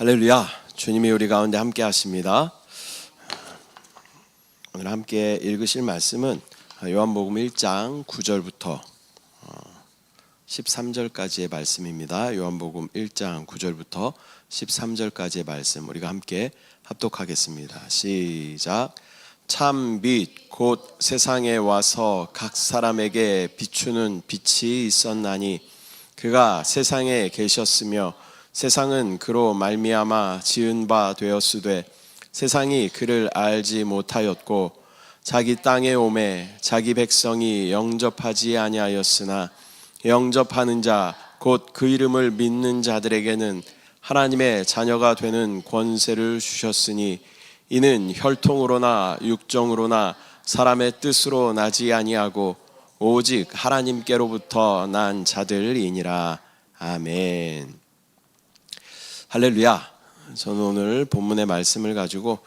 할렐루야. 주님이 우리 가운데 함께 하십니다. 오늘 함께 읽으실 말씀은 요한복음 1장 9절부터 13절까지의 말씀입니다. 요한복음 1장 9절부터 13절까지의 말씀 우리가 함께 합독하겠습니다. 시작. 참 빛 곧 세상에 와서 각 사람에게 비추는 빛이 있었나니 그가 세상에 계셨으며 세상은 그로 말미암아 지은 바 되었으되 세상이 그를 알지 못하였고 자기 땅에 오매 자기 백성이 영접하지 아니하였으나 영접하는 자 곧 그 이름을 믿는 자들에게는 하나님의 자녀가 되는 권세를 주셨으니 이는 혈통으로나 육정으로나 사람의 뜻으로 나지 아니하고 오직 하나님께로부터 난 자들이니라. 아멘. 할렐루야. 저는 오늘 본문의 말씀을 가지고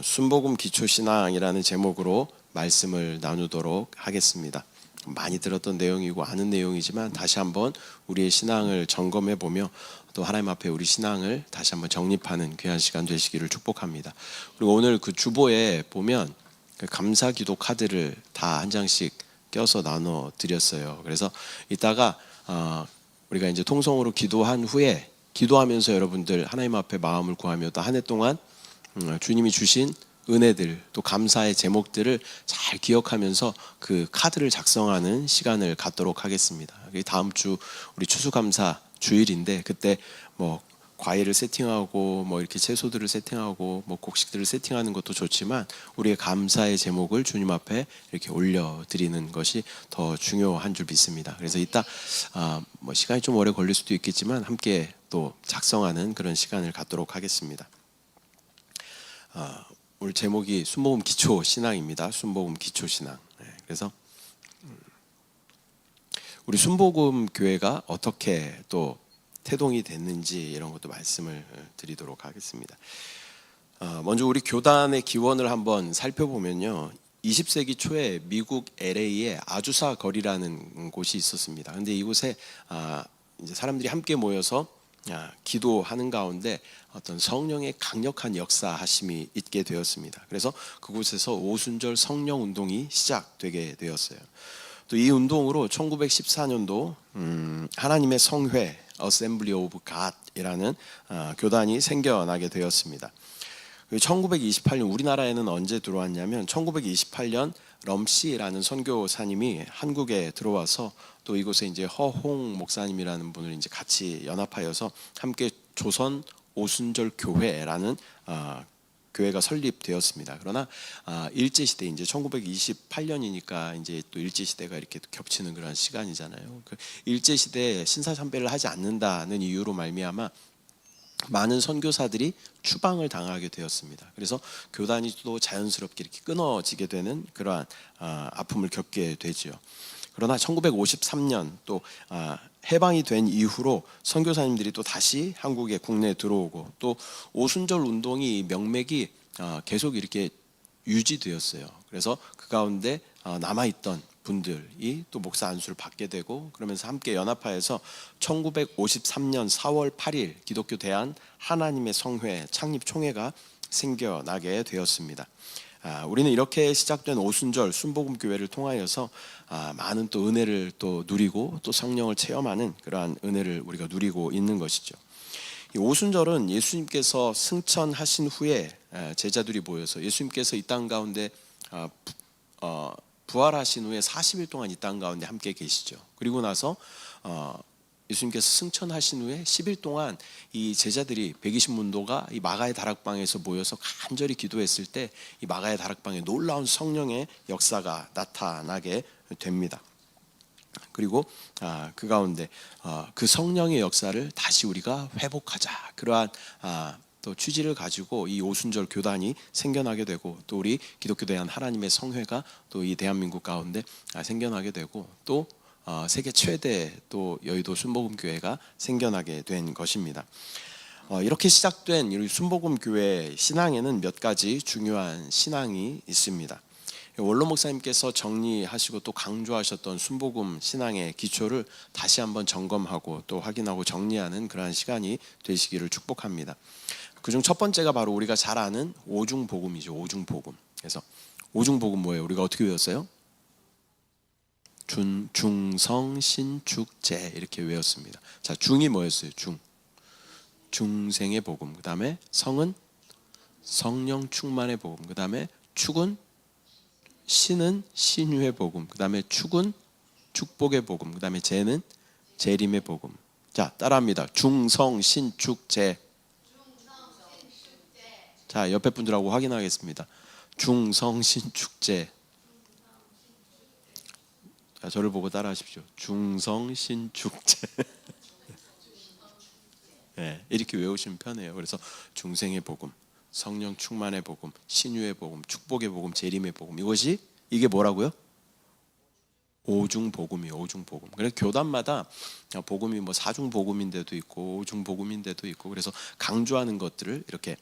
순복음 기초신앙이라는 제목으로 말씀을 나누도록 하겠습니다. 많이 들었던 내용이고 아는 내용이지만 다시 한번 우리의 신앙을 점검해 보며 또 하나님 앞에 우리 신앙을 다시 한번 정립하는 귀한 시간 되시기를 축복합니다. 그리고 오늘 그 주보에 보면 그 감사 기도 카드를 다 한 장씩 껴서 나눠 드렸어요. 그래서 이따가 우리가 이제 통성으로 기도한 후에 기도하면서 여러분들 하나님 앞에 마음을 구하며 또 한 해 동안 주님이 주신 은혜들 또 감사의 제목들을 잘 기억하면서 그 카드를 작성하는 시간을 갖도록 하겠습니다. 다음 주 우리 추수감사 주일인데 그때 뭐 과일을 세팅하고 뭐 이렇게 채소들을 세팅하고 뭐 곡식들을 세팅하는 것도 좋지만 우리의 감사의 제목을 주님 앞에 이렇게 올려드리는 것이 더 중요한 줄 믿습니다. 그래서 이따 뭐 시간이 좀 오래 걸릴 수도 있겠지만 함께 또 작성하는 그런 시간을 갖도록 하겠습니다. 오늘 제목이 순복음 기초 신앙입니다. 순복음 기초 신앙. 그래서 우리 순복음 교회가 어떻게 또 태동이 됐는지 이런 것도 말씀을 드리도록 하겠습니다. 먼저 우리 교단의 기원을 한번 살펴보면요. 20세기 초에 미국 LA에 아주사 거리라는 곳이 있었습니다. 근데 이곳에 이제 사람들이 함께 모여서 기도하는 가운데 어떤 성령의 강력한 역사하심이 있게 되었습니다. 그래서 그곳에서 오순절 성령 운동이 시작되게 되었어요. 또 이 운동으로 1914년도 하나님의 성회 Assembly of God이라는 교단이 생겨나게 되었습니다. 1928년 우리나라에는 언제 들어왔냐면 1928년 럼씨라는 선교사님이 한국에 들어와서 또 이곳에 이제 허홍 목사님이라는 분을 이제 같이 연합하여서 함께 조선 오순절 교회라는 교회가 설립되었습니다. 그러나 일제 시대 이제 1928년이니까 이제 또 일제 시대가 이렇게 겹치는 그런 시간이잖아요. 그 일제 시대에 신사참배를 하지 않는다는 이유로 말미암아 많은 선교사들이 추방을 당하게 되었습니다. 그래서 교단이 또 자연스럽게 이렇게 끊어지게 되는 그러한 아픔을 겪게 되죠. 그러나 1953년 또 해방이 된 이후로 선교사님들이 또 다시 한국에 국내에 들어오고 또 오순절 운동이 명맥이 계속 이렇게 유지되었어요. 그래서 그 가운데 남아있던 분들이 또 목사 안수를 받게 되고 그러면서 함께 연합하여서 1953년 4월 8일 기독교 대한 하나님의 성회 창립총회가 생겨나게 되었습니다. 우리는 이렇게 시작된 오순절 순복음 교회를 통하여서 많은 또 은혜를 또 누리고 또 성령을 체험하는 그러한 은혜를 우리가 누리고 있는 것이죠. 이 오순절은 예수님께서 승천하신 후에 제자들이 모여서 예수님께서 이 땅 가운데 부활하신 후에 40일 동안 이 땅 가운데 함께 계시죠. 그리고 나서 예수님께서 승천하신 후에 10일 동안 이 제자들이 120문도가 이 마가의 다락방에서 모여서 간절히 기도했을 때 이 마가의 다락방에 놀라운 성령의 역사가 나타나게 됩니다. 그리고 그 가운데 그 성령의 역사를 다시 우리가 회복하자 그러한 또 취지를 가지고 이 오순절 교단이 생겨나게 되고 또 우리 기독교 대한 하나님의 성회가 또 이 대한민국 가운데 생겨나게 되고 또 세계 최대 또 여의도 순복음 교회가 생겨나게 된 것입니다. 이렇게 시작된 우리 순복음 교회 신앙에는 몇 가지 중요한 신앙이 있습니다. 원로 목사님께서 정리하시고 또 강조하셨던 순복음 신앙의 기초를 다시 한번 점검하고 또 확인하고 정리하는 그러한 시간이 되시기를 축복합니다. 그중 첫 번째가 바로 우리가 잘 아는 오중복음이죠. 오중복음. 그래서 오중복음 뭐예요? 우리가 어떻게 외웠어요? 중성신축제 이렇게 외웠습니다. 자, 중이 뭐였어요? 중생의 복음. 그 다음에 성은 성령 충만의 복음. 그 다음에 축은 신은 신유의 복음. 그 다음에 축은 축복의 복음. 그 다음에 제는 재림의 복음. 자, 따라합니다. 중성신축제. 자, 옆에 분들하고 확인하겠습니다. 중성신축제. 자, 저를 보고 따라하십시오. 중성신축제. 네, 이렇게 외우시면 편해요. 그래서 중생의 복음, 성령 충만의 복음, 신유의 복음, 축복의 복음, 재림의 복음. 이게 뭐라고요? 오중복음이에요. 오중복음. 그래서 교단마다 복음이 뭐 사중복음인데도 있고 오중복음인데도 있고 그래서 강조하는 것들을 이렇게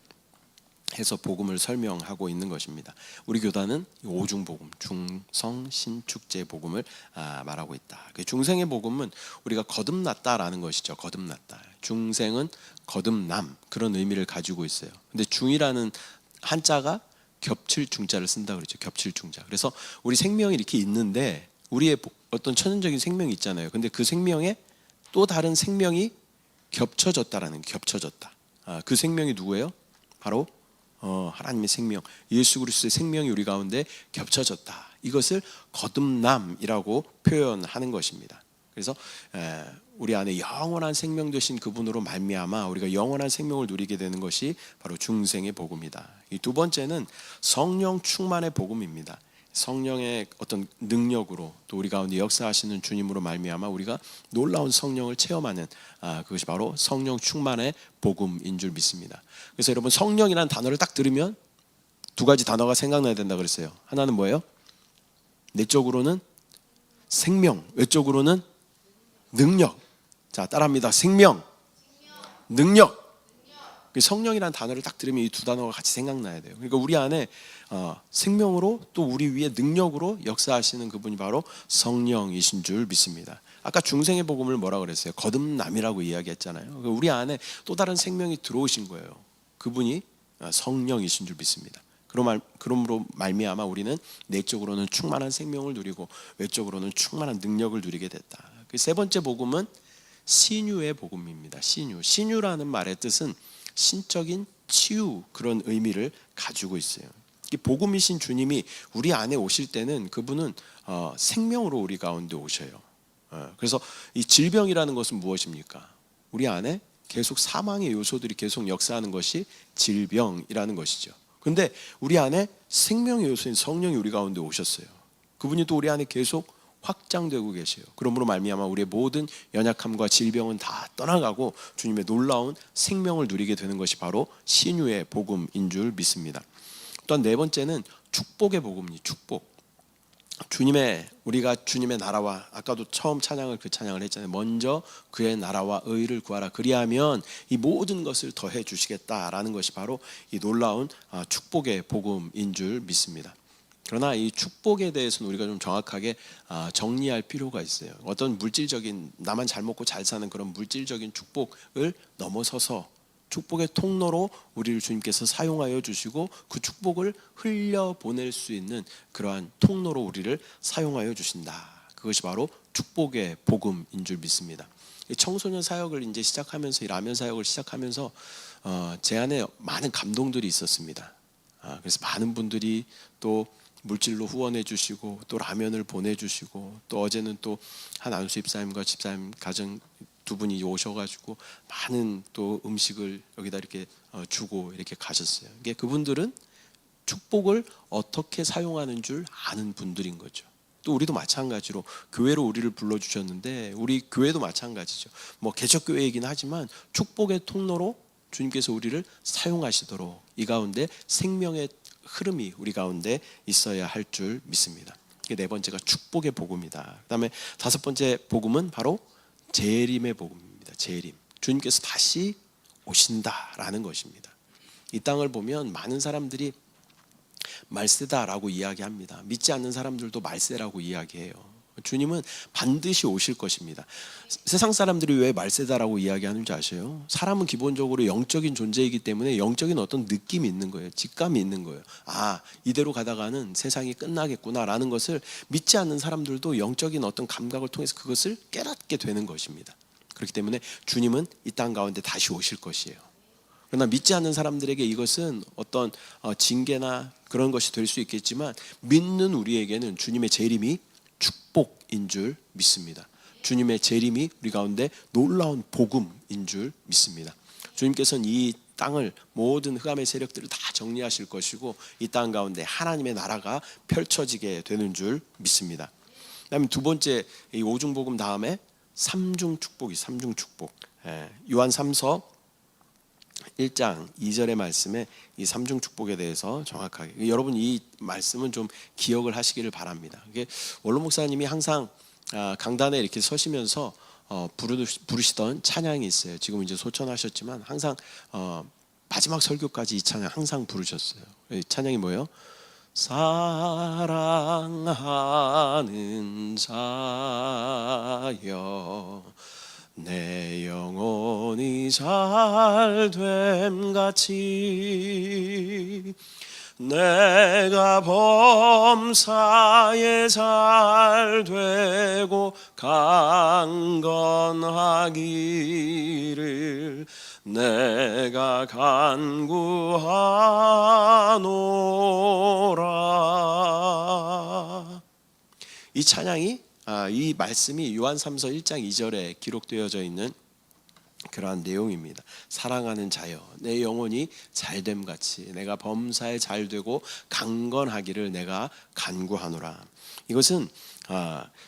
해서 복음을 설명하고 있는 것입니다. 우리 교단은 오중복음, 중성신축제 복음을 말하고 있다. 중생의 복음은 우리가 거듭났다라는 것이죠. 거듭났다. 중생은 거듭남 그런 의미를 가지고 있어요. 근데 중이라는 한자가 겹칠 중자를 쓴다 그러죠. 겹칠 중자. 그래서 우리 생명이 이렇게 있는데 우리의 어떤 천연적인 생명이 있잖아요. 근데 그 생명에 또 다른 생명이 겹쳐졌다라는 겹쳐졌다. 그 생명이 누구예요? 바로 하나님의 생명, 예수 그리스도의 생명이 우리 가운데 겹쳐졌다. 이것을 거듭남이라고 표현하는 것입니다. 그래서 우리 안에 영원한 생명 되신 그분으로 말미암아 우리가 영원한 생명을 누리게 되는 것이 바로 중생의 복음이다. 이 두 번째는 성령 충만의 복음입니다. 성령의 어떤 능력으로 또 우리 가운데 역사하시는 주님으로 말미암아 우리가 놀라운 성령을 체험하는 그것이 바로 성령 충만의 복음인 줄 믿습니다. 그래서 여러분 성령이라는 단어를 딱 들으면 두 가지 단어가 생각나야 된다 그랬어요. 하나는 뭐예요? 내적으로는 생명, 외적으로는 능력. 자, 따라합니다. 생명, 능력. 성령이라는 단어를 딱 들으면 이 두 단어가 같이 생각나야 돼요. 그러니까 우리 안에 생명으로 또 우리 위에 능력으로 역사하시는 그분이 바로 성령이신 줄 믿습니다. 아까 중생의 복음을 뭐라 그랬어요? 거듭남이라고 이야기했잖아요. 우리 안에 또 다른 생명이 들어오신 거예요. 그분이 성령이신 줄 믿습니다. 그러므로 말미암아 우리는 내적으로는 충만한 생명을 누리고 외적으로는 충만한 능력을 누리게 됐다. 그 세 번째 복음은 신유의 복음입니다. 신유라는 말의 뜻은 신적인 치유 그런 의미를 가지고 있어요. 이 복음이신 주님이 우리 안에 오실 때는 그분은 생명으로 우리 가운데 오셔요. 그래서 이 질병이라는 것은 무엇입니까? 우리 안에 계속 사망의 요소들이 계속 역사하는 것이 질병이라는 것이죠. 근데 우리 안에 생명의 요소인 성령이 우리 가운데 오셨어요. 그분이 또 우리 안에 계속 확장되고 계세요. 그러므로 말미암아 우리의 모든 연약함과 질병은 다 떠나가고 주님의 놀라운 생명을 누리게 되는 것이 바로 신유의 복음인 줄 믿습니다. 또한 네 번째는 축복의 복음이 축복. 우리가 주님의 나라와 아까도 처음 그 찬양을 했잖아요. 먼저 그의 나라와 의를 구하라. 그리하면 이 모든 것을 더해 주시겠다라는 것이 바로 이 놀라운 축복의 복음인 줄 믿습니다. 그러나 이 축복에 대해서는 우리가 좀 정확하게 정리할 필요가 있어요. 어떤 물질적인 나만 잘 먹고 잘 사는 그런 물질적인 축복을 넘어서서 축복의 통로로 우리를 주님께서 사용하여 주시고 그 축복을 흘려보낼 수 있는 그러한 통로로 우리를 사용하여 주신다. 그것이 바로 축복의 복음인 줄 믿습니다. 청소년 사역을 이제 시작하면서 이 라면 사역을 시작하면서 제 안에 많은 감동들이 있었습니다. 그래서 많은 분들이 또 물질로 후원해 주시고 또 라면을 보내주시고 또 어제는 또 한 안수 집사님과 집사님 가정 두 분이 오셔가지고 많은 또 음식을 여기다 이렇게 주고 이렇게 가셨어요. 이게 그분들은 축복을 어떻게 사용하는 줄 아는 분들인 거죠. 또 우리도 마찬가지로 교회로 우리를 불러주셨는데 우리 교회도 마찬가지죠. 뭐 개척교회이긴 하지만 축복의 통로로 주님께서 우리를 사용하시도록 이 가운데 생명의 흐름이 우리 가운데 있어야 할 줄 믿습니다. 네 번째가 축복의 복음이다. 그다음에 다섯 번째 복음은 바로 재림의 복음입니다. 재림. 주님께서 다시 오신다라는 것입니다. 이 땅을 보면 많은 사람들이 말세다라고 이야기합니다. 믿지 않는 사람들도 말세라고 이야기해요. 주님은 반드시 오실 것입니다. 세상 사람들이 왜 말세다라고 이야기하는지 아세요? 사람은 기본적으로 영적인 존재이기 때문에 영적인 어떤 느낌이 있는 거예요. 직감이 있는 거예요. 아, 이대로 가다가는 세상이 끝나겠구나라는 것을 믿지 않는 사람들도 영적인 어떤 감각을 통해서 그것을 깨닫게 되는 것입니다. 그렇기 때문에 주님은 이 땅 가운데 다시 오실 것이에요. 그러나 믿지 않는 사람들에게 이것은 어떤 징계나 그런 것이 될 수 있겠지만, 믿는 우리에게는 주님의 재림이 축복인 줄 믿습니다. 주님의 재림이 우리 가운데 놀라운 복음인 줄 믿습니다. 주님께서는 이 땅을, 모든 흑암의 세력들을 다 정리하실 것이고 이 땅 가운데 하나님의 나라가 펼쳐지게 되는 줄 믿습니다. 그다음에 두 번째, 이 오중복음 다음에 삼중 축복이, 삼중 축복. 요한 3서 1장 2절의 말씀에 이 삼중 축복에 대해서 정확하게, 여러분 이 말씀은 좀 기억을 하시기를 바랍니다. 이게 원로 목사님이 항상 강단에 이렇게 서시면서 부르시던 찬양이 있어요. 지금 이제 소천하셨지만 항상 마지막 설교까지 이 찬양 항상 부르셨어요. 이 찬양이 뭐예요? 사랑하는 자여 내 영혼이 잘됨 같이 내가 범사에 잘되고 강건하기를 내가 간구하노라. 이 찬양이, 이 말씀이 요한 3서 1장 2절에 기록되어져 있는 그러한 내용입니다. 사랑하는 자여 내 영혼이 잘됨 같이 내가 범사에 잘되고 강건하기를 내가 간구하노라. 이것은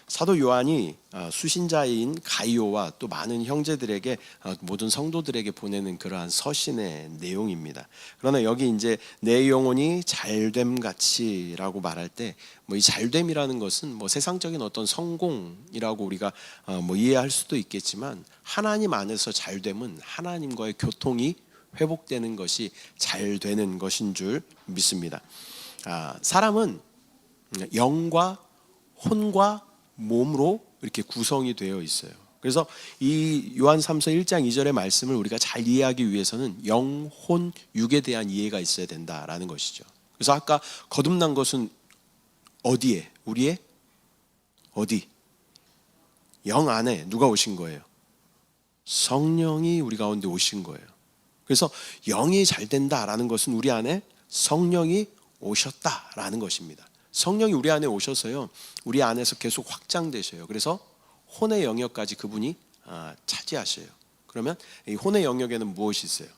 사도 요한이 수신자인 가이오와 또 많은 형제들에게, 모든 성도들에게 보내는 그러한 서신의 내용입니다. 그러나 여기 이제 내 영혼이 잘됨 같이라고 말할 때, 이 잘됨이라는 것은 세상적인 어떤 성공이라고 우리가 이해할 수도 있겠지만, 하나님 안에서 잘됨은 하나님과의 교통이 회복되는 것이 잘되는 것인 줄 믿습니다. 사람은 영과 혼과 몸으로 이렇게 구성이 되어 있어요. 그래서 이 요한 3서 1장 2절의 말씀을 우리가 잘 이해하기 위해서는 영, 혼, 육에 대한 이해가 있어야 된다라는 것이죠. 그래서 아까 거듭난 것은 어디에? 우리의 어디? 영 안에 누가 오신 거예요? 성령이 우리 가운데 오신 거예요. 그래서 영이 잘 된다라는 것은 우리 안에 성령이 오셨다라는 것입니다. 성령이 우리 안에 오셔서요, 우리 안에서 계속 확장되셔요. 그래서 혼의 영역까지 그분이 차지하셔요. 그러면 이 혼의 영역에는 무엇이 있어요?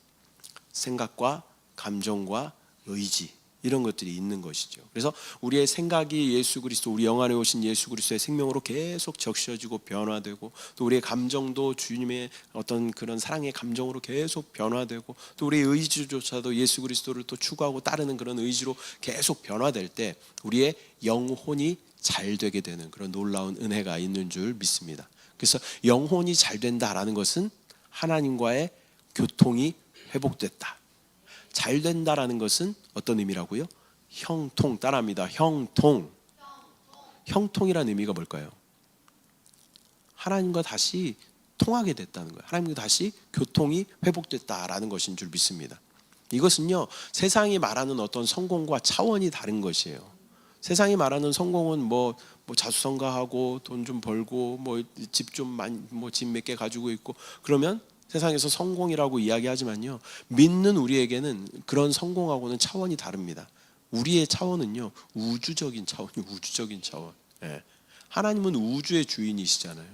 생각과 감정과 의지, 이런 것들이 있는 것이죠. 그래서 우리의 생각이 예수 그리스도, 우리 영 안에 오신 예수 그리스도의 생명으로 계속 적셔지고 변화되고, 또 우리의 감정도 주님의 어떤 그런 사랑의 감정으로 계속 변화되고, 또 우리의 의지조차도 예수 그리스도를 또 추구하고 따르는 그런 의지로 계속 변화될 때 우리의 영혼이 잘 되게 되는 그런 놀라운 은혜가 있는 줄 믿습니다. 그래서 영혼이 잘 된다라는 것은 하나님과의 교통이 회복됐다. 잘 된다라는 것은 어떤 의미라고요? 형통. 따라합니다. 형통. 형통이라는 의미가 뭘까요? 하나님과 다시 통하게 됐다는 거예요. 하나님과 다시 교통이 회복됐다라는 것인 줄 믿습니다. 이것은요, 세상이 말하는 어떤 성공과 차원이 다른 것이에요. 세상이 말하는 성공은 뭐 자수성가하고 돈 좀 벌고 집 좀 많이 집 몇 개 가지고 있고, 그러면 세상에서 성공이라고 이야기하지만요, 믿는 우리에게는 그런 성공하고는 차원이 다릅니다. 우리의 차원은요, 우주적인 차원이에요. 우주적인 차원. 하나님은 우주의 주인이시잖아요.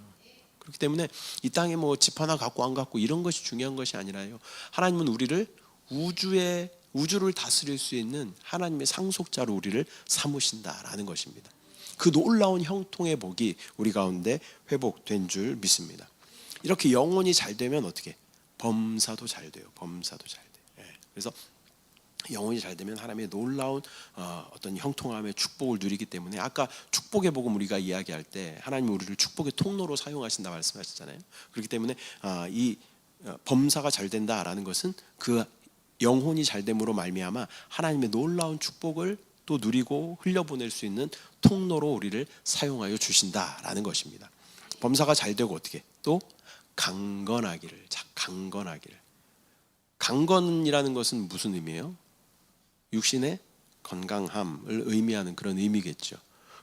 그렇기 때문에 이 땅에 집 하나 갖고 안 갖고 이런 것이 중요한 것이 아니라요, 하나님은 우리를 우주를 다스릴 수 있는 하나님의 상속자로 우리를 삼으신다라는 것입니다. 그 놀라운 형통의 복이 우리 가운데 회복된 줄 믿습니다. 이렇게 영혼이 잘 되면 어떻게? 범사도 잘 돼요. 범사도 잘 돼요. 그래서 영혼이 잘 되면 하나님의 놀라운 어떤 형통함의 축복을 누리기 때문에, 아까 축복의 복음 우리가 이야기할 때 하나님이 우리를 축복의 통로로 사용하신다 말씀하셨잖아요. 그렇기 때문에 이 범사가 잘 된다라는 것은 그 영혼이 잘 됨으로 말미암아 하나님의 놀라운 축복을 또 누리고 흘려보낼 수 있는 통로로 우리를 사용하여 주신다라는 것입니다. 범사가 잘 되고 어떻게 또 강건하기를. 강건이라는 것은 무슨 의미예요? 육신의 건강함을 의미하는 그런 의미겠죠.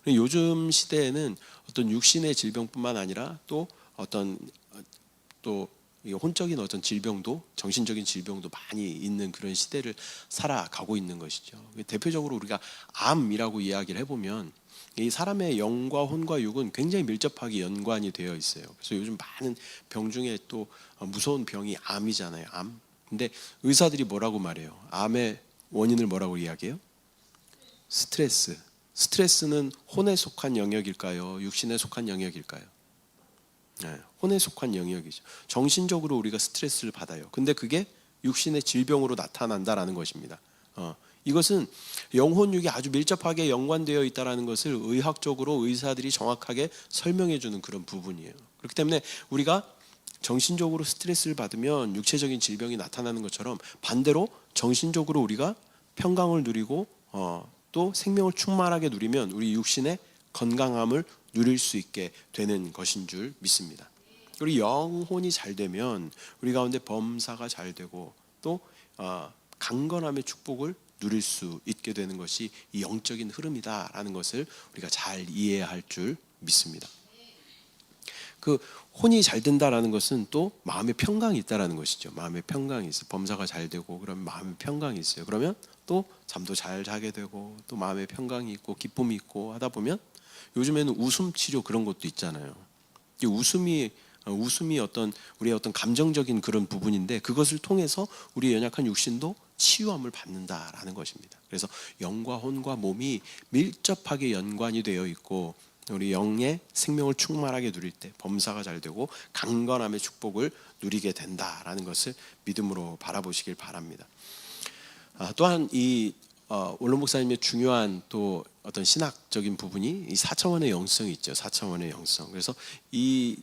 요즘 시대에는 어떤 육신의 질병뿐만 아니라 또 어떤 또 혼적인 어떤 질병도, 정신적인 질병도 많이 있는 그런 시대를 살아가고 있는 것이죠. 대표적으로 우리가 암이라고 이야기를 해보면 이 사람의 영과 혼과 육은 굉장히 밀접하게 연관이 되어 있어요. 그래서 요즘 많은 병 중에 또 무서운 병이 암이잖아요. 암. 근데 의사들이 뭐라고 말해요? 암의 원인을 뭐라고 이야기해요? 스트레스. 스트레스는 혼에 속한 영역일까요? 육신에 속한 영역일까요? 네, 혼에 속한 영역이죠. 정신적으로 우리가 스트레스를 받아요. 근데 그게 육신의 질병으로 나타난다라는 것입니다. 이것은 영혼육이 아주 밀접하게 연관되어 있다는 것을 의학적으로 의사들이 정확하게 설명해 주는 그런 부분이에요. 그렇기 때문에 우리가 정신적으로 스트레스를 받으면 육체적인 질병이 나타나는 것처럼 반대로 정신적으로 우리가 평강을 누리고 또 생명을 충만하게 누리면 우리 육신의 건강함을 누릴 수 있게 되는 것인 줄 믿습니다. 우리 영혼이 잘 되면 우리 가운데 범사가 잘 되고 또 강건함의 축복을 누릴 수 있게 되는 것이 이 영적인 흐름이다라는 것을 우리가 잘 이해해야 할 줄 믿습니다. 그 혼이 잘 된다라는 것은 또 마음의 평강이 있다라는 것이죠. 마음의 평강이 있어요. 범사가 잘 되고 그러면 마음의 평강이 있어요. 그러면 또 잠도 잘 자게 되고 또 마음의 평강이 있고 기쁨이 있고 하다 보면 요즘에는 웃음 치료 그런 것도 있잖아요. 이 웃음이 어떤 우리의 어떤 감정적인 그런 부분인데 그것을 통해서 우리의 연약한 육신도 치유함을 받는다라는 것입니다. 그래서 영과 혼과 몸이 밀접하게 연관이 되어 있고 우리 영의 생명을 충만하게 누릴 때 범사가 잘 되고 강건함의 축복을 누리게 된다라는 것을 믿음으로 바라보시길 바랍니다. 또한 이 원로 목사님의 중요한 또 어떤 신학적인 부분이 이 4차원의 영성이 있죠. 4차원의 영성. 그래서 이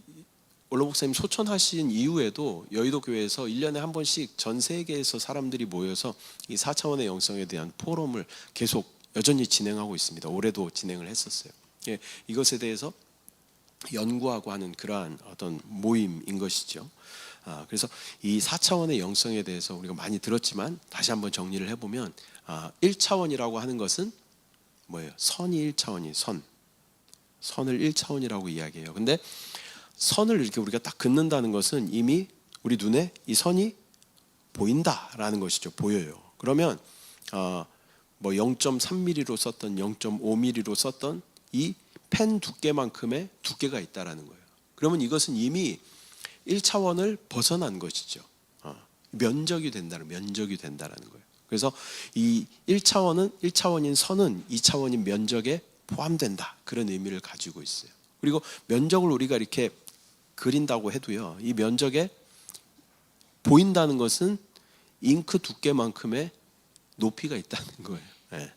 원로 목사님 소천하신 이후에도 여의도 교회에서 1년에 한 번씩 전 세계에서 사람들이 모여서 이 4차원의 영성에 대한 포럼을 계속 여전히 진행하고 있습니다. 올해도 진행을 했었어요. 예, 이것에 대해서 연구하고 하는 그러한 어떤 모임인 것이죠. 그래서 이 4차원의 영성에 대해서 우리가 많이 들었지만 다시 한번 정리를 해보면 1차원이라고 하는 것은 뭐예요? 선이 1차원이 선을 1차원이라고 이야기해요. 근데 선을 이렇게 우리가 딱 긋는다는 것은 이미 우리 눈에 이 선이 보인다라는 것이죠. 보여요. 그러면 뭐 0.3mm로 썼던 0.5mm로 썼던 이 펜 두께만큼의 두께가 있다라는 거예요. 그러면 이것은 이미 1차원을 벗어난 것이죠. 면적이 된다는 거예요. 그래서 이 1차원인 선은 2차원인 면적에 포함된다. 그런 의미를 가지고 있어요. 그리고 면적을 우리가 이렇게 그린다고 해도요. 이 면적에 보인다는 것은 잉크 두께만큼의 높이가 있다는 거예요. 네.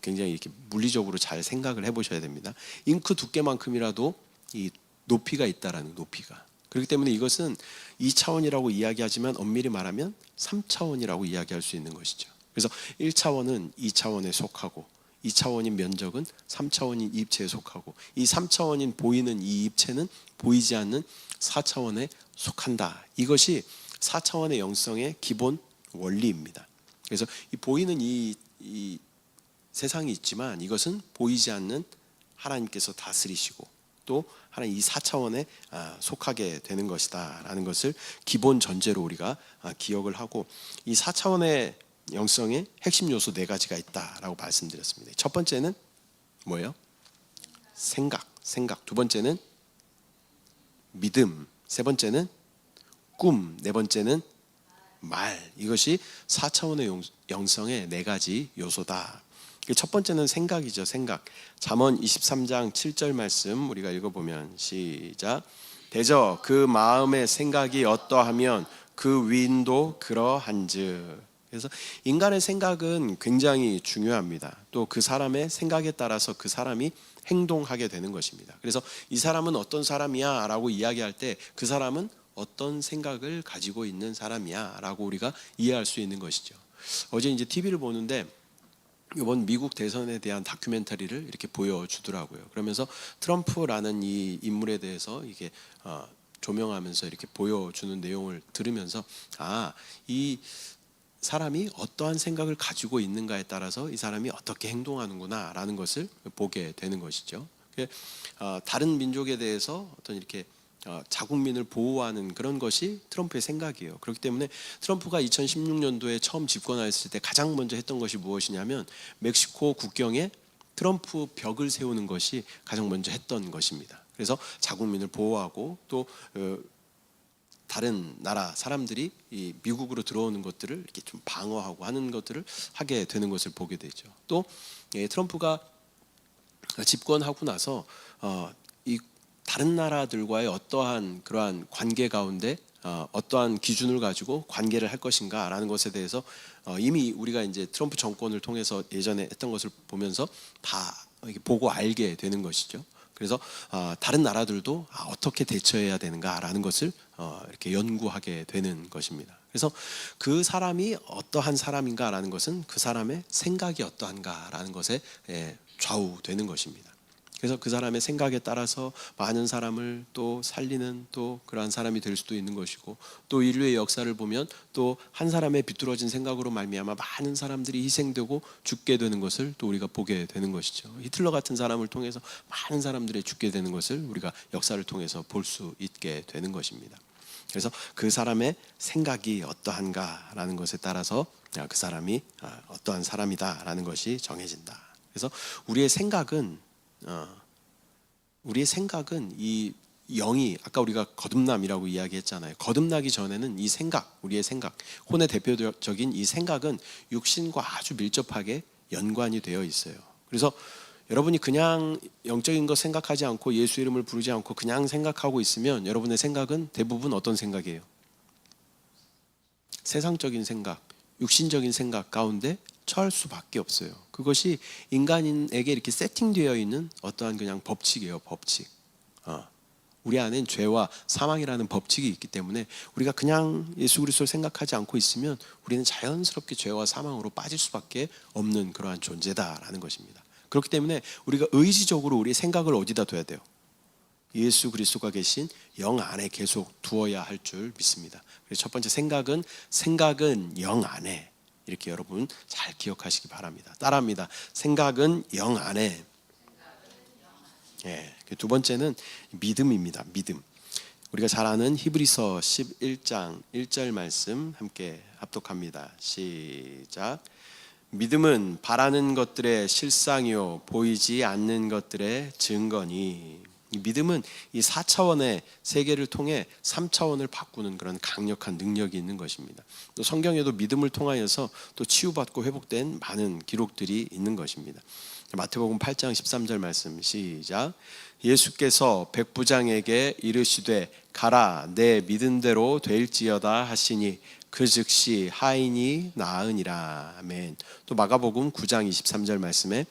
굉장히 이렇게 물리적으로 잘 생각을 해보셔야 됩니다. 잉크 두께만큼이라도 이 높이가 있다라는 높이가. 그렇기 때문에 이것은 2차원이라고 이야기하지만 엄밀히 말하면 3차원이라고 이야기할 수 있는 것이죠. 그래서 1차원은 2차원에 속하고 2차원인 면적은 3차원인 입체에 속하고 이 3차원인 보이는 이 입체는 보이지 않는 4차원에 속한다. 이것이 4차원의 영성의 기본 원리입니다. 그래서 이 보이는 이 세상이 있지만 이것은 보이지 않는 하나님께서 다스리시고 또 하나님 이 4차원에 속하게 되는 것이다 라는 것을 기본 전제로 우리가 기억을 하고 이 4차원의 영성의 핵심 요소 4가지가 있다라고 말씀드렸습니다. 첫 번째는 뭐예요? 생각. 두 번째는 믿음. 세 번째는 꿈. 네 번째는 말. 이것이 4차원의 영성의 4가지 요소다. 첫 번째는 생각이죠. 생각. 잠언 23장 7절 말씀 우리가 읽어보면 시작. 대저 그 마음의 생각이 어떠하면 그 위인도 그러한즉. 그래서 인간의 생각은 굉장히 중요합니다. 또 그 사람의 생각에 따라서 그 사람이 행동하게 되는 것입니다. 그래서 이 사람은 어떤 사람이야 라고 이야기할 때 그 사람은 어떤 생각을 가지고 있는 사람이야 라고 우리가 이해할 수 있는 것이죠. 어제 이제 TV를 보는데 이번 미국 대선에 대한 다큐멘터리를 이렇게 보여주더라고요. 그러면서 트럼프라는 이 인물에 대해서 이게 조명하면서 이렇게 보여주는 내용을 들으면서 이 사람이 어떠한 생각을 가지고 있는가에 따라서 이 사람이 어떻게 행동하는구나라는 것을 보게 되는 것이죠. 다른 민족에 대해서 어떤 이렇게 자국민을 보호하는 그런 것이 트럼프의 생각이에요. 그렇기 때문에 트럼프가 2016년도에 처음 집권하였을 때 가장 먼저 했던 것이 무엇이냐면 멕시코 국경에 트럼프 벽을 세우는 것이 가장 먼저 했던 것입니다. 그래서 자국민을 보호하고 또 다른 나라 사람들이 이 미국으로 들어오는 것들을 이렇게 좀 방어하고 하는 것들을 하게 되는 것을 보게 되죠. 또 트럼프가 집권하고 나서 이 다른 나라들과의 어떠한 그러한 관계 가운데 어떠한 기준을 가지고 관계를 할 것인가라는 것에 대해서 이미 우리가 이제 트럼프 정권을 통해서 예전에 했던 것을 보면서 다 보고 알게 되는 것이죠. 그래서 다른 나라들도 어떻게 대처해야 되는가라는 것을 이렇게 연구하게 되는 것입니다. 그래서 그 사람이 어떠한 사람인가라는 것은 그 사람의 생각이 어떠한가라는 것에 좌우되는 것입니다. 그래서 그 사람의 생각에 따라서 많은 사람을 또 살리는 또 그러한 사람이 될 수도 있는 것이고, 또 인류의 역사를 보면 또 한 사람의 비뚤어진 생각으로 말미암아 많은 사람들이 희생되고 죽게 되는 것을 또 우리가 보게 되는 것이죠. 히틀러 같은 사람을 통해서 많은 사람들이 죽게 되는 것을 우리가 역사를 통해서 볼 수 있게 되는 것입니다. 그래서 그 사람의 생각이 어떠한가라는 것에 따라서 그 사람이 어떠한 사람이다라는 것이 정해진다. 그래서 우리의 생각은 이 영이, 아까 우리가 거듭남이라고 이야기했잖아요. 거듭나기 전에는 이 생각, 우리의 생각, 혼의 대표적인 이 생각은 육신과 아주 밀접하게 연관이 되어 있어요. 그래서 여러분이 그냥 영적인 것 생각하지 않고 예수 이름을 부르지 않고 그냥 생각하고 있으면 여러분의 생각은 대부분 어떤 생각이에요? 세상적인 생각, 육신적인 생각 가운데 처할 수밖에 없어요. 그것이 인간에게 이렇게 세팅되어 있는 어떠한 그냥 법칙이에요. 법칙. 우리 안엔 죄와 사망이라는 법칙이 있기 때문에 우리가 그냥 예수 그리스도를 생각하지 않고 있으면 우리는 자연스럽게 죄와 사망으로 빠질 수밖에 없는 그러한 존재다라는 것입니다. 그렇기 때문에 우리가 의지적으로 우리의 생각을 어디다 둬야 돼요? 예수 그리스도가 계신 영 안에 계속 두어야 할 줄 믿습니다. 그래서 첫 번째 생각은 영 안에, 이렇게 여러분 잘 기억하시기 바랍니다. 따라합니다. 생각은 영 안에. 두 번째는 믿음입니다. 믿음. 우리가 잘 아는 히브리서 11장 1절 말씀 함께 합독합니다. 시작. 믿음은 바라는 것들의 실상이요 보이지 않는 것들의 증거니. 이 믿음은 이 4차원의 세계를 통해 3차원을 바꾸는 그런 강력한 능력이 있는 것입니다. 또 성경에도 믿음을 통하여서 또 치유받고 회복된 많은 기록들이 있는 것입니다. 마태복음 8장 13절 말씀 시작. 예수께서 백부장에게 이르시되 가라 내 믿음대로 될지어다 하시니 그 즉시 하인이 나으니라. 아멘. 또 마가복음 9장 23절 말씀에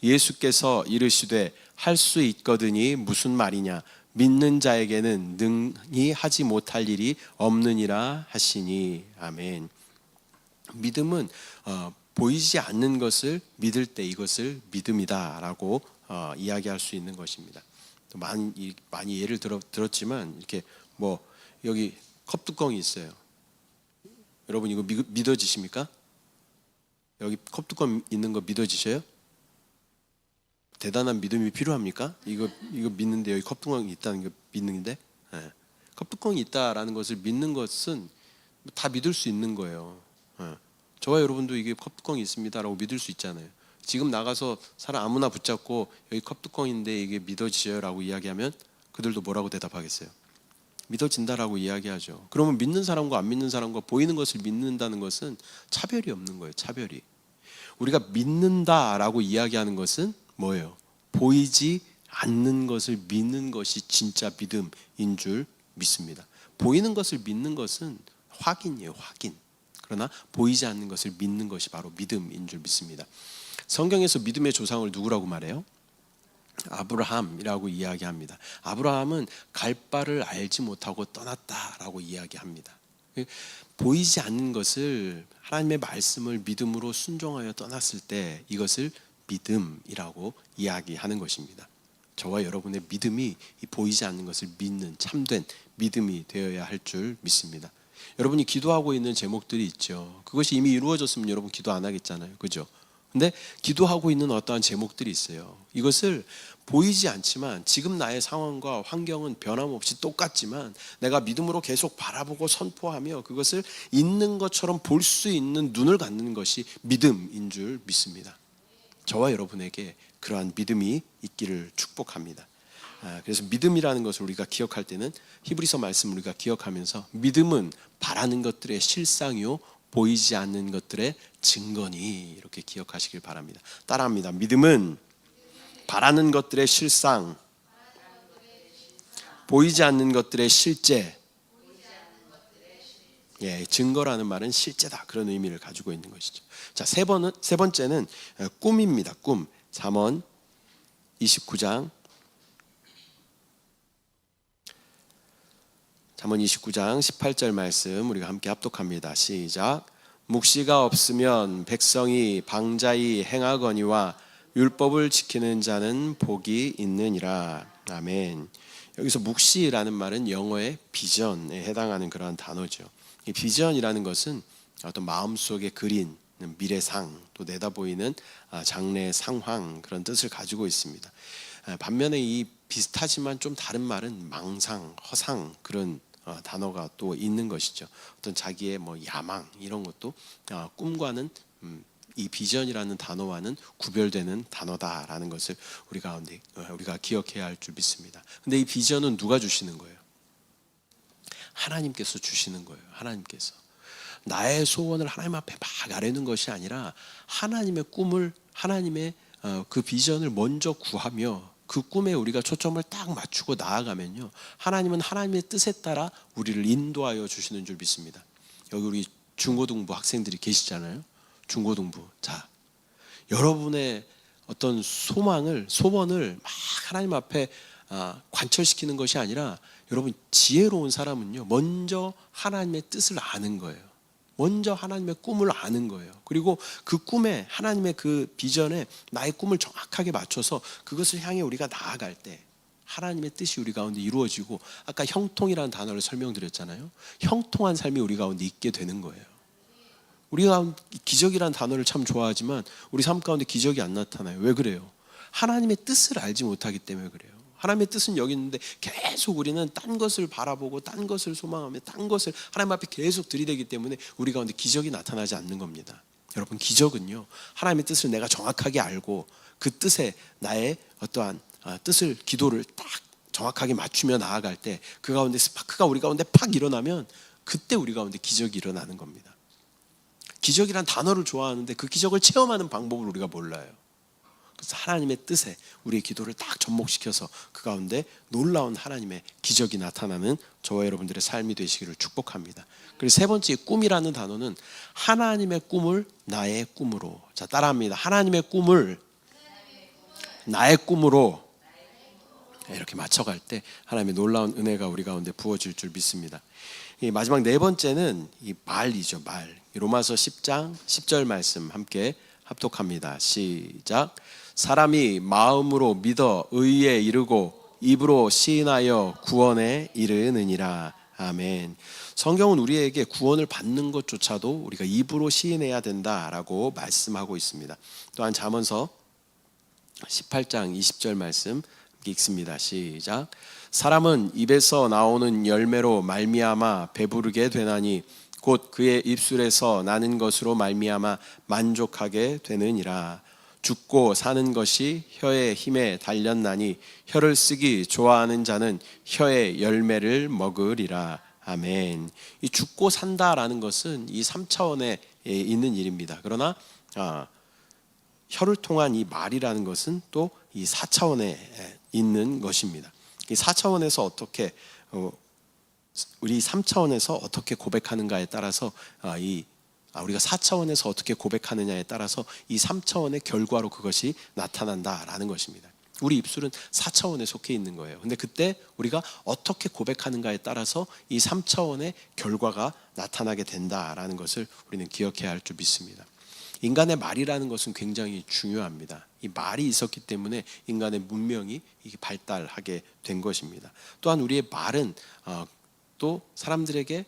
예수께서 이르시되 할 수 있거든이 무슨 말이냐 믿는 자에게는 능히 하지 못할 일이 없느니라 하시니. 아멘. 믿음은 보이지 않는 것을 믿을 때 이것을 믿음이다라고 이야기할 수 있는 것입니다. 많이 예를 들었지만 이렇게 여기 컵뚜껑이 있어요. 여러분 이거 믿어지십니까? 여기 컵뚜껑 있는 거 믿어지셔요? 대단한 믿음이 필요합니까? 이거 믿는데 여기 컵뚜껑이 있다는 거 믿는데, 컵뚜껑이 있다라는 것을 믿는 것은 다 믿을 수 있는 거예요. 저와 여러분도 이게 컵뚜껑이 있습니다라고 믿을 수 있잖아요. 지금 나가서 사람 아무나 붙잡고 여기 컵뚜껑인데 이게 믿어지셔요라고 이야기하면 그들도 뭐라고 대답하겠어요? 믿어진다라고 이야기하죠. 그러면 믿는 사람과 안 믿는 사람과 보이는 것을 믿는다는 것은 차별이 없는 거예요. 차별이. 우리가 믿는다라고 이야기하는 것은 뭐예요? 보이지 않는 것을 믿는 것이 진짜 믿음인 줄 믿습니다. 보이는 것을 믿는 것은 확인이에요. 확인. 그러나 보이지 않는 것을 믿는 것이 바로 믿음인 줄 믿습니다. 성경에서 믿음의 조상을 누구라고 말해요? 아브라함이라고 이야기합니다. 아브라함은 갈 바를 알지 못하고 떠났다라고 이야기합니다. 보이지 않는 것을 하나님의 말씀을 믿음으로 순종하여 떠났을 때 이것을 믿음이라고 이야기하는 것입니다. 저와 여러분의 믿음이 이 보이지 않는 것을 믿는 참된 믿음이 되어야 할 줄 믿습니다. 여러분이 기도하고 있는 제목들이 있죠. 그것이 이미 이루어졌으면 여러분 기도 안 하겠잖아요. 그죠? 근데 기도하고 있는 어떠한 제목들이 있어요. 이것을 보이지 않지만 지금 나의 상황과 환경은 변함없이 똑같지만 내가 믿음으로 계속 바라보고 선포하며 그것을 있는 것처럼 볼 수 있는 눈을 갖는 것이 믿음인 줄 믿습니다. 저와 여러분에게 그러한 믿음이 있기를 축복합니다. 그래서 믿음이라는 것을 우리가 기억할 때는 히브리서 말씀을 우리가 기억하면서 믿음은 바라는 것들의 실상이요 보이지 않는 것들의 증거니 이렇게 기억하시길 바랍니다. 따라합니다. 믿음은 바라는 것들의 실상, 보이지 않는 것들의 실제. 증거라는 말은 실제다 그런 의미를 가지고 있는 것이죠. 자, 세 번째는 꿈입니다. 꿈. 잠언 29장 18절 말씀 우리가 함께 합독합니다. 시작. 묵시가 없으면 백성이 방자히 행하거니와 율법을 지키는 자는 복이 있느니라. 아멘. 여기서 묵시라는 말은 영어의 비전에 해당하는 그러한 단어죠. 이 비전이라는 것은 어떤 마음속에 그린 미래상 또 내다보이는 장래 상황 그런 뜻을 가지고 있습니다. 반면에 이 비슷하지만 좀 다른 말은 망상, 허상 그런 단어가 또 있는 것이죠. 어떤 자기의 야망 이런 것도 꿈과는 이 비전이라는 단어와는 구별되는 단어다라는 것을 우리가 기억해야 할 줄 믿습니다. 근데 이 비전은 누가 주시는 거예요? 하나님께서 주시는 거예요. 하나님께서. 나의 소원을 하나님 앞에 막 아뢰는 것이 아니라 하나님의 꿈을 하나님의 그 비전을 먼저 구하며 그 꿈에 우리가 초점을 딱 맞추고 나아가면요 하나님은 하나님의 뜻에 따라 우리를 인도하여 주시는 줄 믿습니다. 여기 우리 중고등부 학생들이 계시잖아요. 중고등부. 자, 여러분의 어떤 소원을 막 하나님 앞에 관철시키는 것이 아니라 여러분 지혜로운 사람은요 먼저 하나님의 뜻을 아는 거예요. 먼저 하나님의 꿈을 아는 거예요. 그리고 그 꿈에 하나님의 그 비전에 나의 꿈을 정확하게 맞춰서 그것을 향해 우리가 나아갈 때 하나님의 뜻이 우리 가운데 이루어지고 아까 형통이라는 단어를 설명드렸잖아요. 형통한 삶이 우리 가운데 있게 되는 거예요. 우리가 기적이라는 단어를 참 좋아하지만 우리 삶 가운데 기적이 안 나타나요. 왜 그래요? 하나님의 뜻을 알지 못하기 때문에 그래요. 하나님의 뜻은 여기 있는데 계속 우리는 딴 것을 바라보고 딴 것을 소망하며 딴 것을 하나님 앞에 계속 들이대기 때문에 우리 가운데 기적이 나타나지 않는 겁니다. 여러분 기적은요 하나님의 뜻을 내가 정확하게 알고 그 뜻에 나의 어떠한 뜻을 기도를 딱 정확하게 맞추며 나아갈 때 그 가운데 스파크가 우리 가운데 팍 일어나면 그때 우리 가운데 기적이 일어나는 겁니다. 기적이란 단어를 좋아하는데 그 기적을 체험하는 방법을 우리가 몰라요. 그래서 하나님의 뜻에 우리의 기도를 딱 접목시켜서 그 가운데 놀라운 하나님의 기적이 나타나는 저와 여러분들의 삶이 되시기를 축복합니다. 그리고 세 번째 꿈이라는 단어는 하나님의 꿈을 나의 꿈으로. 자, 따라합니다. 하나님의 꿈을 나의 꿈으로 이렇게 맞춰갈 때 하나님의 놀라운 은혜가 우리 가운데 부어질 줄 믿습니다. 이 마지막 네 번째는 이 말이죠. 말. 로마서 10장 10절 말씀 함께 합독합니다. 시작. 사람이 마음으로 믿어 의에 이르고 입으로 시인하여 구원에 이르느니라. 아멘. 성경은 우리에게 구원을 받는 것조차도 우리가 입으로 시인해야 된다라고 말씀하고 있습니다. 또한 잠언서 18장 20절 말씀 읽습니다. 시작. 사람은 입에서 나오는 열매로 말미암아 배부르게 되나니 곧 그의 입술에서 나는 것으로 말미암아 만족하게 되느니라. 죽고 사는 것이 혀의 힘에 달렸나니 혀를 쓰기 좋아하는 자는 혀의 열매를 먹으리라. 아멘. 이 죽고 산다라는 것은 이 3차원에 있는 일입니다. 그러나 혀를 통한 이 말이라는 것은 또 이 4차원에 있는 것입니다. 이 4차원에서 어떻게 우리 3차원에서 어떻게 고백하는가에 따라서 우리가 4차원에서 어떻게 고백하느냐에 따라서 이 3차원의 결과로 그것이 나타난다라는 것입니다. 우리 입술은 4차원에 속해 있는 거예요. 근데 그때 우리가 어떻게 고백하는가에 따라서 이 3차원의 결과가 나타나게 된다라는 것을 우리는 기억해야 할 줄 믿습니다. 인간의 말이라는 것은 굉장히 중요합니다. 이 말이 있었기 때문에 인간의 문명이 발달하게 된 것입니다. 또한 우리의 말은 또 사람들에게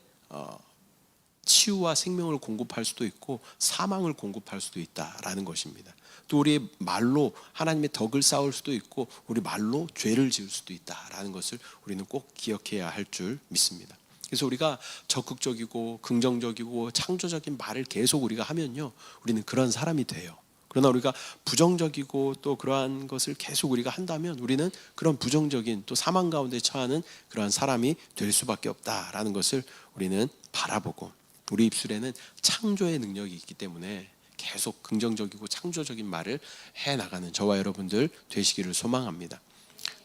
치유와 생명을 공급할 수도 있고 사망을 공급할 수도 있다라는 것입니다. 또 우리의 말로 하나님의 덕을 쌓을 수도 있고 우리 말로 죄를 지을 수도 있다라는 것을 우리는 꼭 기억해야 할 줄 믿습니다. 그래서 우리가 적극적이고 긍정적이고 창조적인 말을 계속 우리가 하면요, 우리는 그런 사람이 돼요. 그러나 우리가 부정적이고 또 그러한 것을 계속 우리가 한다면 우리는 그런 부정적인 또 사망 가운데 처하는 그러한 사람이 될 수밖에 없다라는 것을 우리는 바라보고, 우리 입술에는 창조의 능력이 있기 때문에 계속 긍정적이고 창조적인 말을 해나가는 저와 여러분들 되시기를 소망합니다.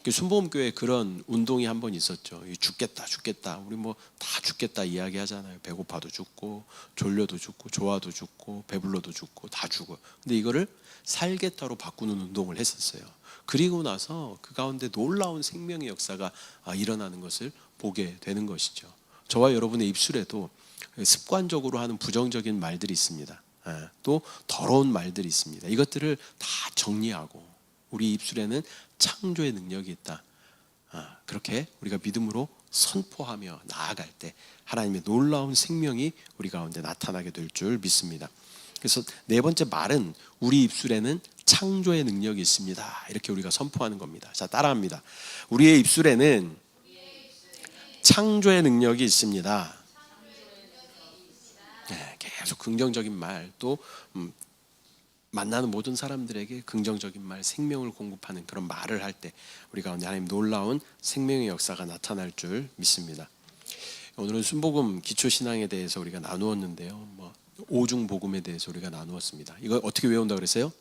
순복음교회에 그런 운동이 한 번 있었죠. 죽겠다 죽겠다, 우리 뭐 다 죽겠다 이야기 하잖아요. 배고파도 죽고 졸려도 죽고 좋아도 죽고 배불러도 죽고 다 죽어. 근데 이거를 살겠다로 바꾸는 운동을 했었어요. 그리고 나서 그 가운데 놀라운 생명의 역사가 일어나는 것을 보게 되는 것이죠. 저와 여러분의 입술에도 습관적으로 하는 부정적인 말들이 있습니다. 또 더러운 말들이 있습니다. 이것들을 다 정리하고 우리 입술에는 창조의 능력이 있다, 그렇게 우리가 믿음으로 선포하며 나아갈 때 하나님의 놀라운 생명이 우리 가운데 나타나게 될 줄 믿습니다. 그래서 네 번째 말은 우리 입술에는 창조의 능력이 있습니다, 이렇게 우리가 선포하는 겁니다. 자, 따라합니다. 우리의 입술에는 창조의 능력이 있습니다. 네, 계속 긍정적인 말, 또 만나는 모든 사람들에게 긍정적인 말, 생명을 공급하는 그런 말을 할 때 우리 가운데 하나님 놀라운 생명의 역사가 나타날 줄 믿습니다. 오늘은 순복음 기초신앙에 대해서 우리가 나누었는데요, 오중복음에 대해서 우리가 나누었습니다. 이거 어떻게 외운다 그랬어요?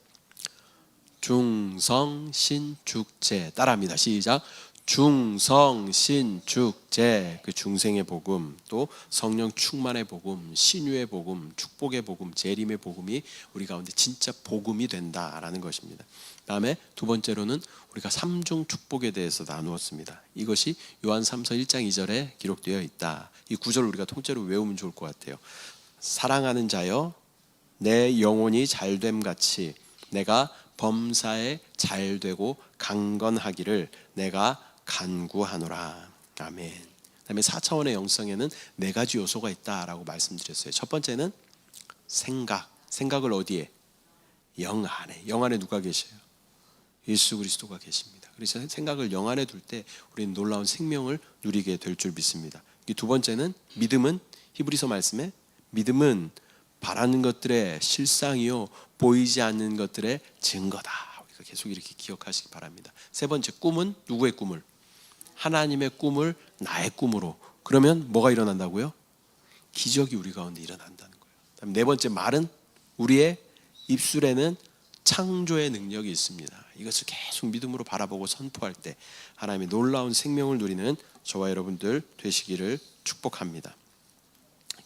중성신죽제. 따라합니다. 시작. 중성신죽제. 그 중생의 복음, 또 성령 충만의 복음, 신유의 복음, 축복의 복음, 재림의 복음이 우리 가운데 진짜 복음이 된다라는 것입니다. 다음에 두 번째로는 우리가 삼중 축복에 대해서 나누었습니다. 이것이 요한 3서 1장 2절에 기록되어 있다. 이 구절을 우리가 통째로 외우면 좋을 것 같아요. 사랑하는 자여, 내 영혼이 잘됨 같이 내가 범사에 잘되고 강건하기를 내가 간구하노라. 아멘. 그다음에 4차원의 영성에는 네 가지 요소가 있다라고 말씀드렸어요. 첫 번째는 생각을 어디에? 영 안에. 영 안에 누가 계셔요? 예수 그리스도가 계십니다. 그래서 생각을 영 안에 둘 때 우리는 놀라운 생명을 누리게 될 줄 믿습니다. 두 번째는 믿음은, 히브리서 말씀에 믿음은 바라는 것들의 실상이요 보이지 않는 것들의 증거다. 우리가 계속 이렇게 기억하시기 바랍니다. 세 번째, 꿈은 누구의 꿈을? 하나님의 꿈을 나의 꿈으로. 그러면 뭐가 일어난다고요? 기적이 우리 가운데 일어난다는 거예요. 그다음 네 번째, 말은 우리의 입술에는 창조의 능력이 있습니다. 이것을 계속 믿음으로 바라보고 선포할 때 하나님의 놀라운 생명을 누리는 저와 여러분들 되시기를 축복합니다.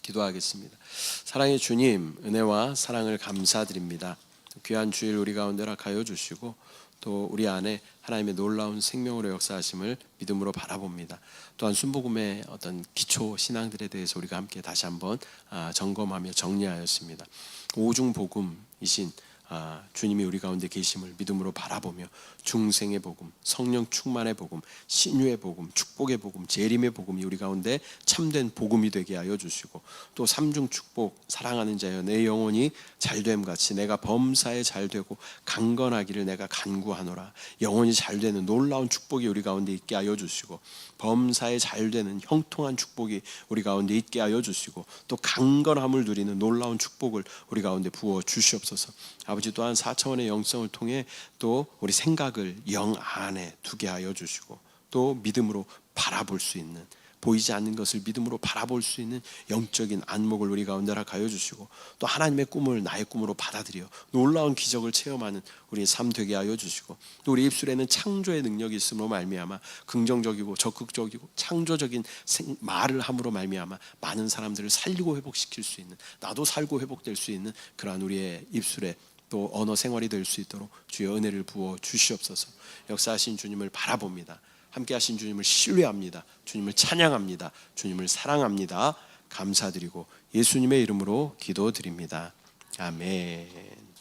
기도하겠습니다. 사랑의 주님, 은혜와 사랑을 감사드립니다. 귀한 주일 우리 가운데 허락하여 주시고 또 우리 안에 하나님의 놀라운 생명으로 역사하심을 믿음으로 바라봅니다. 또한 순복음의 어떤 기초 신앙들에 대해서 우리가 함께 다시 한번 점검하며 정리하였습니다. 오중복음이신 주님이 우리 가운데 계심을 믿음으로 바라보며 중생의 복음, 성령 충만의 복음, 신유의 복음, 축복의 복음, 재림의 복음이 우리 가운데 참된 복음이 되게 하여 주시고, 또 삼중 축복, 사랑하는 자여 내 영혼이 잘됨 같이 내가 범사에 잘되고 강건하기를 내가 간구하노라. 영혼이 잘되는 놀라운 축복이 우리 가운데 있게 하여 주시고, 범사에 잘되는 형통한 축복이 우리 가운데 있게 하여 주시고, 또 강건함을 누리는 놀라운 축복을 우리 가운데 부어 주시옵소서. 아버지, 또한 4차원의 영성을 통해 또 우리 생각을 영 안에 두게 하여 주시고, 또 믿음으로 바라볼 수 있는, 보이지 않는 것을 믿음으로 바라볼 수 있는 영적인 안목을 우리 가운데 허락하여 주시고, 또 하나님의 꿈을 나의 꿈으로 받아들여 놀라운 기적을 체험하는 우리의 삶 되게 하여 주시고, 또 우리 입술에는 창조의 능력이 있음으로 말미암아 긍정적이고 적극적이고 창조적인 말을 함으로 말미암아 많은 사람들을 살리고 회복시킬 수 있는, 나도 살고 회복될 수 있는 그러한 우리의 입술에 또 언어 생활이 될 수 있도록 주의 은혜를 부어 주시옵소서. 역사하신 주님을 바라봅니다. 함께 하신 주님을 신뢰합니다. 주님을 찬양합니다. 주님을 사랑합니다. 감사드리고 예수님의 이름으로 기도드립니다. 아멘.